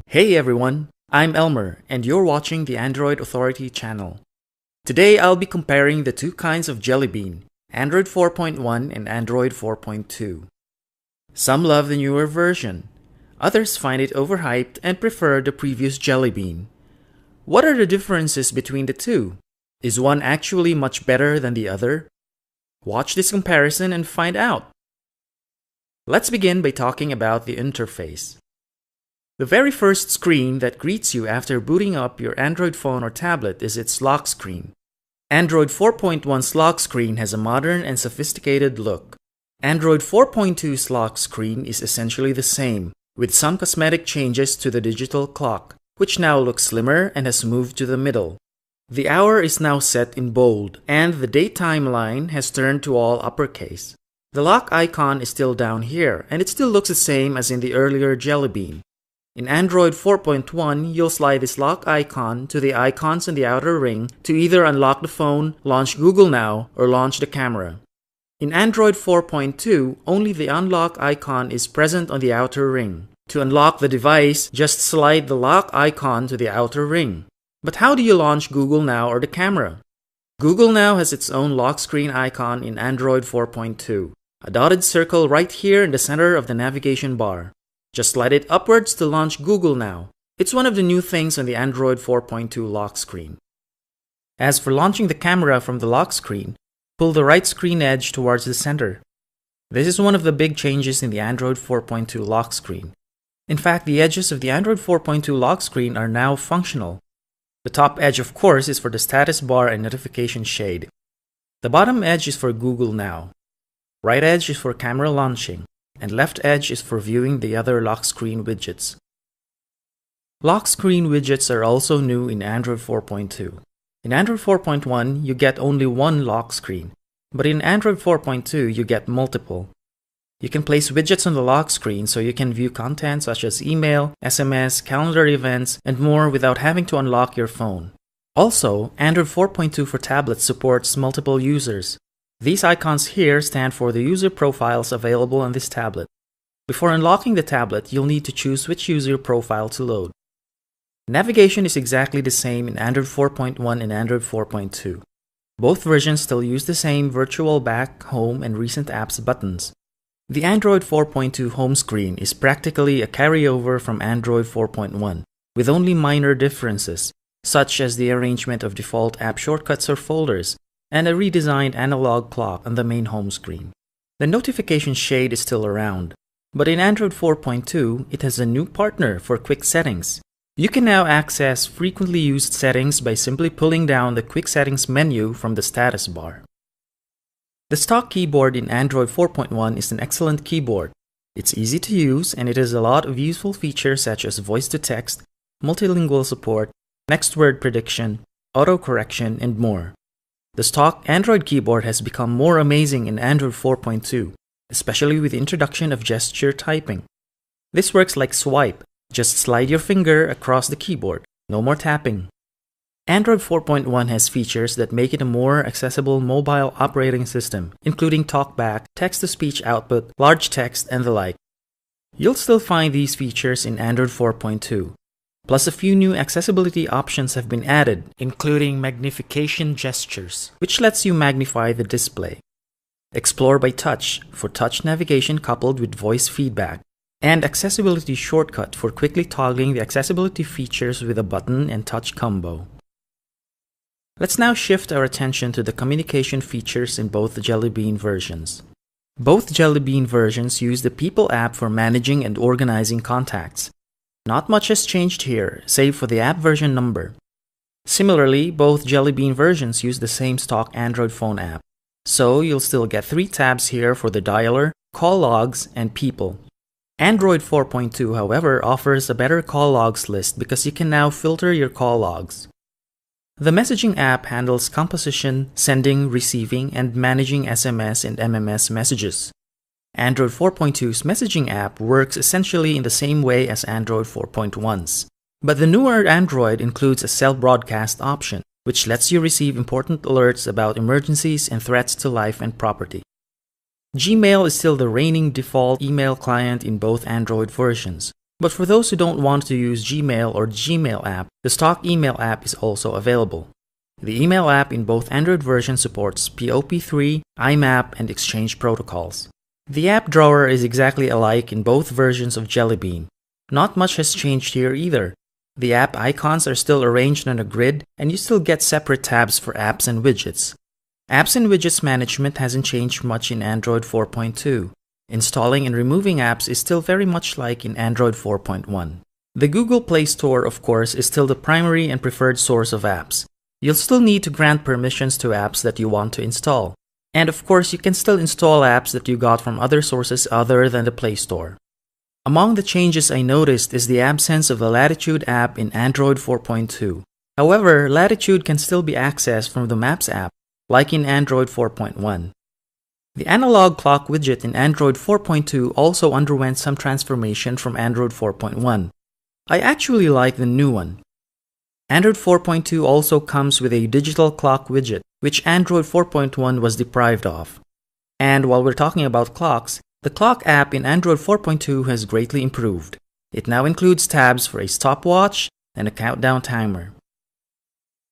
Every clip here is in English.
Hey everyone, I'm Elmer and you're watching the Android Authority channel. Today I'll be comparing the two kinds of Jelly Bean, Android 4.1 and Android 4.2. Some love the newer version, others find it overhyped and prefer the previous Jelly Bean. What are the differences between the two? Is one actually much better than the other? Watch this comparison and find out. Let's begin by talking about the interface. The very first screen that greets you after booting up your Android phone or tablet is its lock screen. Android 4.1's lock screen has a modern and sophisticated look. Android 4.2's lock screen is essentially the same, with some cosmetic changes to the digital clock, which now looks slimmer and has moved to the middle. The hour is now set in bold, and the date timeline has turned to all uppercase. The lock icon is still down here, and it still looks the same as in the earlier Jelly Bean. In Android 4.1, you'll slide this lock icon to the icons in the outer ring to either unlock the phone, launch Google Now, or launch the camera. In Android 4.2, only the unlock icon is present on the outer ring. To unlock the device, just slide the lock icon to the outer ring. But how do you launch Google Now or the camera? Google Now has its own lock screen icon in Android 4.2, a dotted circle right here in the center of the navigation bar. Just slide it upwards to launch Google Now. It's one of the new things on the Android 4.2 lock screen. As for launching the camera from the lock screen, pull the right screen edge towards the center. This is one of the big changes in the Android 4.2 lock screen. In fact, the edges of the Android 4.2 lock screen are now functional. The top edge, of course, is for the status bar and notification shade. The bottom edge is for Google Now. Right edge is for camera launching, and left edge is for viewing the other lock screen widgets. Lock screen widgets are also new in Android 4.2. In Android 4.1, you get only one lock screen, but in Android 4.2, you get multiple. You can place widgets on the lock screen so you can view content such as email, SMS, calendar events, and more without having to unlock your phone. Also, Android 4.2 for tablets supports multiple users. These icons here stand for the user profiles available on this tablet. Before unlocking the tablet, you'll need to choose which user profile to load. Navigation is exactly the same in Android 4.1 and Android 4.2. Both versions still use the same virtual back, home, and recent apps buttons. The Android 4.2 home screen is practically a carryover from Android 4.1, with only minor differences, such as the arrangement of default app shortcuts or folders, and a redesigned analog clock on the main home screen. The notification shade is still around, but in Android 4.2, it has a new partner for quick settings. You can now access frequently used settings by simply pulling down the quick settings menu from the status bar. The stock keyboard in Android 4.1 is an excellent keyboard. It's easy to use and it has a lot of useful features such as voice-to-text, multilingual support, next word prediction, autocorrection, and more. The stock Android keyboard has become more amazing in Android 4.2, especially with the introduction of gesture typing. This works like swipe. Just slide your finger across the keyboard. No more tapping. Android 4.1 has features that make it a more accessible mobile operating system, including TalkBack, text-to-speech output, large text, and the like. You'll still find these features in Android 4.2. Plus, a few new accessibility options have been added, including magnification gestures, which lets you magnify the display. Explore by Touch for touch navigation coupled with voice feedback, and Accessibility Shortcut for quickly toggling the accessibility features with a button and touch combo. Let's now shift our attention to the communication features in both Jelly Bean versions. Both Jelly Bean versions use the People app for managing and organizing contacts. Not much has changed here, save for the app version number. Similarly, both Jelly Bean versions use the same stock Android phone app. So you'll still get 3 tabs here for the dialer, call logs, and people. Android 4.2, however, offers a better call logs list because you can now filter your call logs. The messaging app handles composition, sending, receiving, and managing SMS and MMS messages. Android 4.2's messaging app works essentially in the same way as Android 4.1's. But the newer Android includes a cell broadcast option, which lets you receive important alerts about emergencies and threats to life and property. Gmail is still the reigning default email client in both Android versions, But for those who don't want to use Gmail or Gmail app, the stock email app is also available. The email app in both Android versions supports POP3, IMAP, and Exchange protocols. The app drawer is exactly alike in both versions of Jelly Bean. Not much has changed here either. The app icons are still arranged on a grid, and you still get separate tabs for apps and widgets. Apps and widgets management hasn't changed much in Android 4.2. Installing and removing apps is still very much like in Android 4.1. The Google Play Store, of course, is still the primary and preferred source of apps. You'll still need to grant permissions to apps that you want to install. And of course, you can still install apps that you got from other sources other than the Play Store. Among the changes I noticed is the absence of the Latitude app in Android 4.2. However, Latitude can still be accessed from the Maps app, like in Android 4.1. The analog clock widget in Android 4.2 also underwent some transformation from Android 4.1. I actually like the new one. Android 4.2 also comes with a digital clock widget, which Android 4.1 was deprived of. And while we're talking about clocks, the clock app in Android 4.2 has greatly improved. It now includes tabs for a stopwatch and a countdown timer.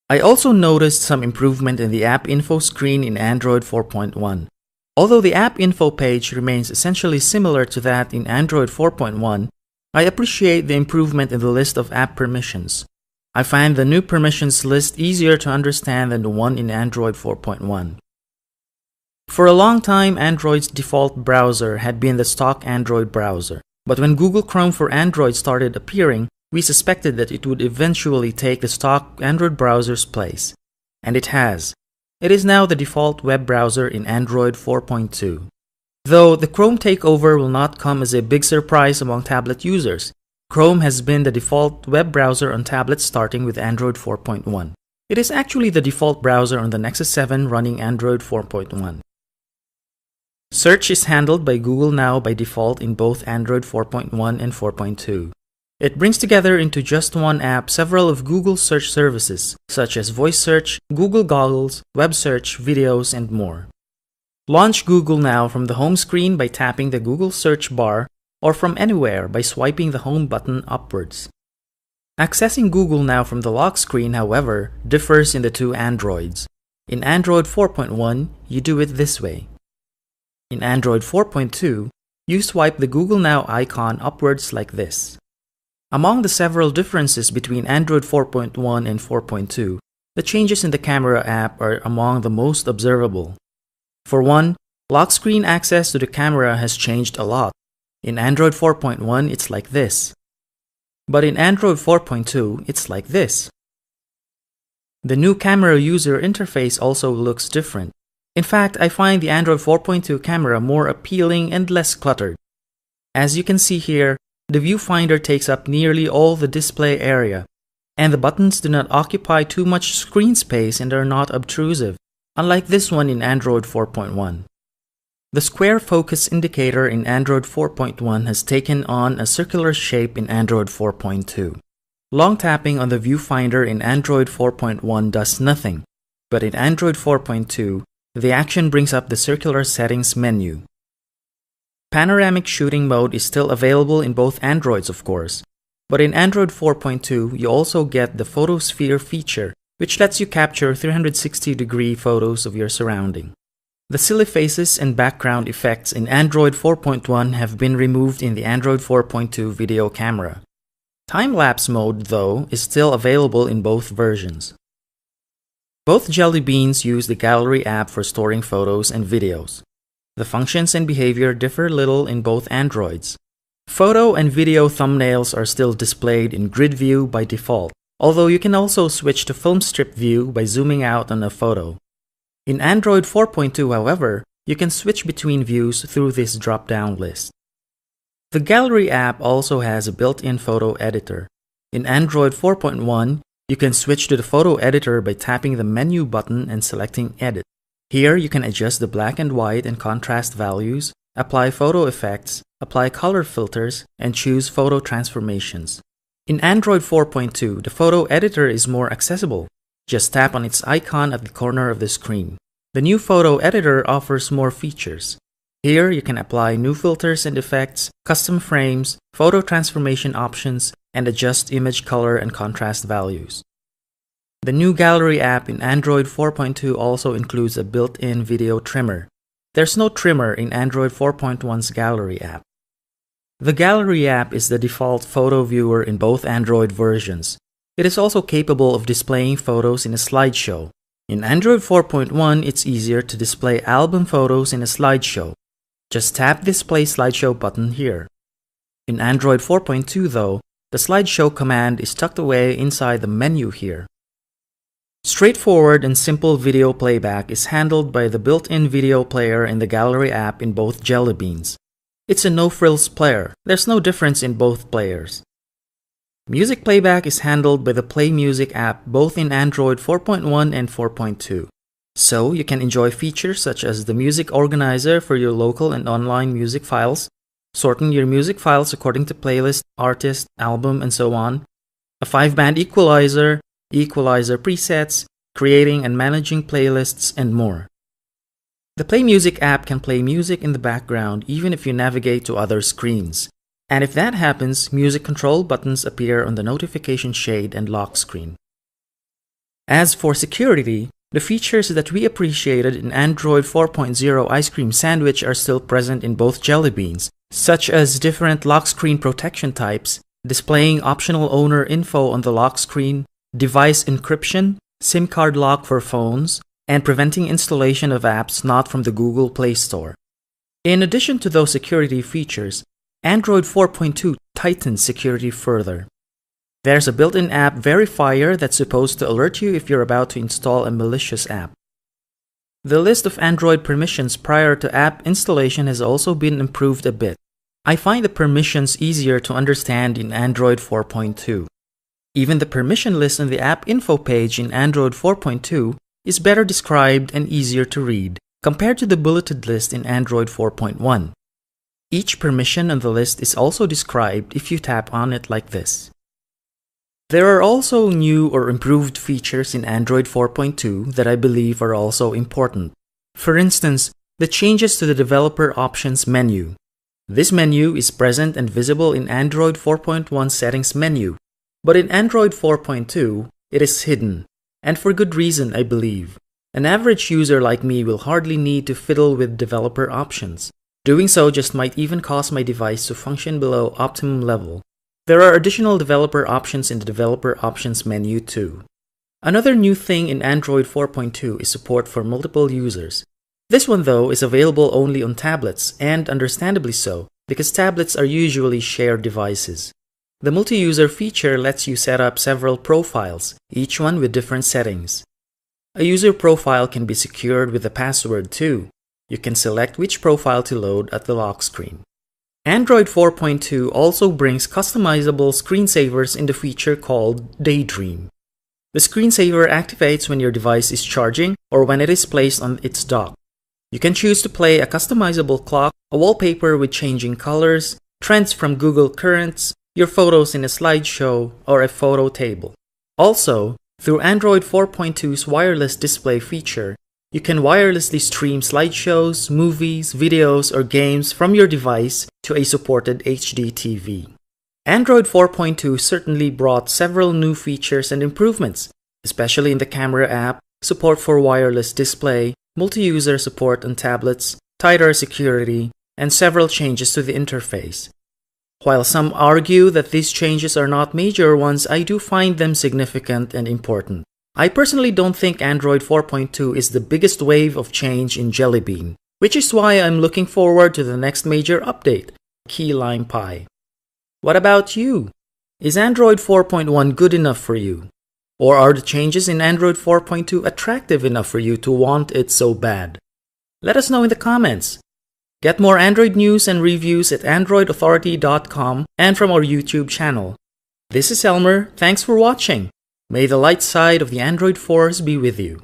I also noticed some improvement in the app info screen in Android 4.1. Although the app info page remains essentially similar to that in Android 4.1, I appreciate the improvement in the list of app permissions. I find the new permissions list easier to understand than the one in Android 4.1. For a long time, Android's default browser had been the stock Android browser, but when Google Chrome for Android started appearing, we suspected that it would eventually take the stock Android browser's place. And it has. It is now the default web browser in Android 4.2. Though the Chrome takeover will not come as a big surprise among tablet users, Chrome has been the default web browser on tablets starting with Android 4.1. It is actually the default browser on the Nexus 7 running Android 4.1. Search is handled by Google Now by default in both Android 4.1 and 4.2. It brings together into just one app several of Google's search services, such as Voice Search, Google Goggles, Web Search, videos, and more. Launch Google Now from the home screen by tapping the Google search bar or from anywhere by swiping the home button upwards. Accessing Google Now from the lock screen, however, differs in the two Androids. In Android 4.1, you do it this way. In Android 4.2, you swipe the Google Now icon upwards like this. Among the several differences between Android 4.1 and 4.2, the changes in the camera app are among the most observable. For one, lock screen access to the camera has changed a lot. In Android 4.1, it's like this. But in Android 4.2, it's like this. The new camera user interface also looks different. In fact, I find the Android 4.2 camera more appealing and less cluttered. As you can see here, the viewfinder takes up nearly all the display area, and the buttons do not occupy too much screen space and are not obtrusive, unlike this one in Android 4.1. The square focus indicator in Android 4.1 has taken on a circular shape in Android 4.2. Long tapping on the viewfinder in Android 4.1 does nothing, but in Android 4.2, the action brings up the circular settings menu. Panoramic shooting mode is still available in both Androids, of course, but in Android 4.2, you also get the photosphere feature, which lets you capture 360-degree photos of your surrounding. The silly faces and background effects in Android 4.1 have been removed in the Android 4.2 video camera. Time-lapse mode, though, is still available in both versions. Both Jelly Beans use the Gallery app for storing photos and videos. The functions and behavior differ little in both Androids. Photo and video thumbnails are still displayed in grid view by default, although you can also switch to film strip view by zooming out on a photo. In Android 4.2, however, you can switch between views through this drop-down list. The Gallery app also has a built-in photo editor. In Android 4.1, you can switch to the photo editor by tapping the menu button and selecting Edit. Here, you can adjust the black and white and contrast values, apply photo effects, apply color filters, and choose photo transformations. In Android 4.2, the photo editor is more accessible. Just tap on its icon at the corner of the screen. The new photo editor offers more features. Here, you can apply new filters and effects, custom frames, photo transformation options, and adjust image color and contrast values. The new Gallery app in Android 4.2 also includes a built-in video trimmer. There's no trimmer in Android 4.1's Gallery app. The Gallery app is the default photo viewer in both Android versions. It is also capable of displaying photos in a slideshow. In Android 4.1, it's easier to display album photos in a slideshow. Just tap this Display Slideshow button here. In Android 4.2 though, the slideshow command is tucked away inside the menu here. Straightforward and simple video playback is handled by the built-in video player in the Gallery app in both Jelly Beans. It's a no-frills player. There's no difference in both players. Music playback is handled by the Play Music app both in Android 4.1 and 4.2. So you can enjoy features such as the music organizer for your local and online music files, sorting your music files according to playlist, artist, album, and so on, a 5-band equalizer presets, creating and managing playlists, and more. The Play Music app can play music in the background even if you navigate to other screens. And if that happens, music control buttons appear on the notification shade and lock screen. As for security, the features that we appreciated in Android 4.0 Ice Cream Sandwich are still present in both Jelly Beans, such as different lock screen protection types, displaying optional owner info on the lock screen, device encryption, SIM card lock for phones, and preventing installation of apps not from the Google Play Store. In addition to those security features, Android 4.2 tightens security further. There's a built-in app verifier that's supposed to alert you if you're about to install a malicious app. The list of Android permissions prior to app installation has also been improved a bit. I find the permissions easier to understand in Android 4.2. Even the permission list on the app info page in Android 4.2 is better described and easier to read compared to the bulleted list in Android 4.1. Each permission on the list is also described if you tap on it like this. There are also new or improved features in Android 4.2 that I believe are also important. For instance, the changes to the Developer Options menu. This menu is present and visible in Android 4.1 Settings menu, but in Android 4.2, it is hidden, and for good reason, I believe. An average user like me will hardly need to fiddle with developer options. Doing so just might even cause my device to function below optimum level. There are additional developer options in the Developer Options menu too. Another new thing in Android 4.2 is support for multiple users. This one though is available only on tablets, and understandably so, because tablets are usually shared devices. The multi-user feature lets you set up several profiles, each one with different settings. A user profile can be secured with a password too. You can select which profile to load at the lock screen. Android 4.2 also brings customizable screensavers in the feature called Daydream. The screensaver activates when your device is charging or when it is placed on its dock. You can choose to play a customizable clock, a wallpaper with changing colors, trends from Google Currents, your photos in a slideshow, or a photo table. Also, through Android 4.2's wireless display feature, you can wirelessly stream slideshows, movies, videos, or games from your device to a supported HD TV. Android 4.2 certainly brought several new features and improvements, especially in the camera app, support for wireless display, multi-user support on tablets, tighter security, and several changes to the interface. While some argue that these changes are not major ones, I do find them significant and important. I personally don't think Android 4.2 is the biggest wave of change in Jelly Bean, which is why I'm looking forward to the next major update, Key Lime Pie. What about you? Is Android 4.1 good enough for you? Or are the changes in Android 4.2 attractive enough for you to want it so bad? Let us know in the comments. Get more Android news and reviews at AndroidAuthority.com and from our YouTube channel. This is Elmer. Thanks for watching. May the light side of the Android Force be with you.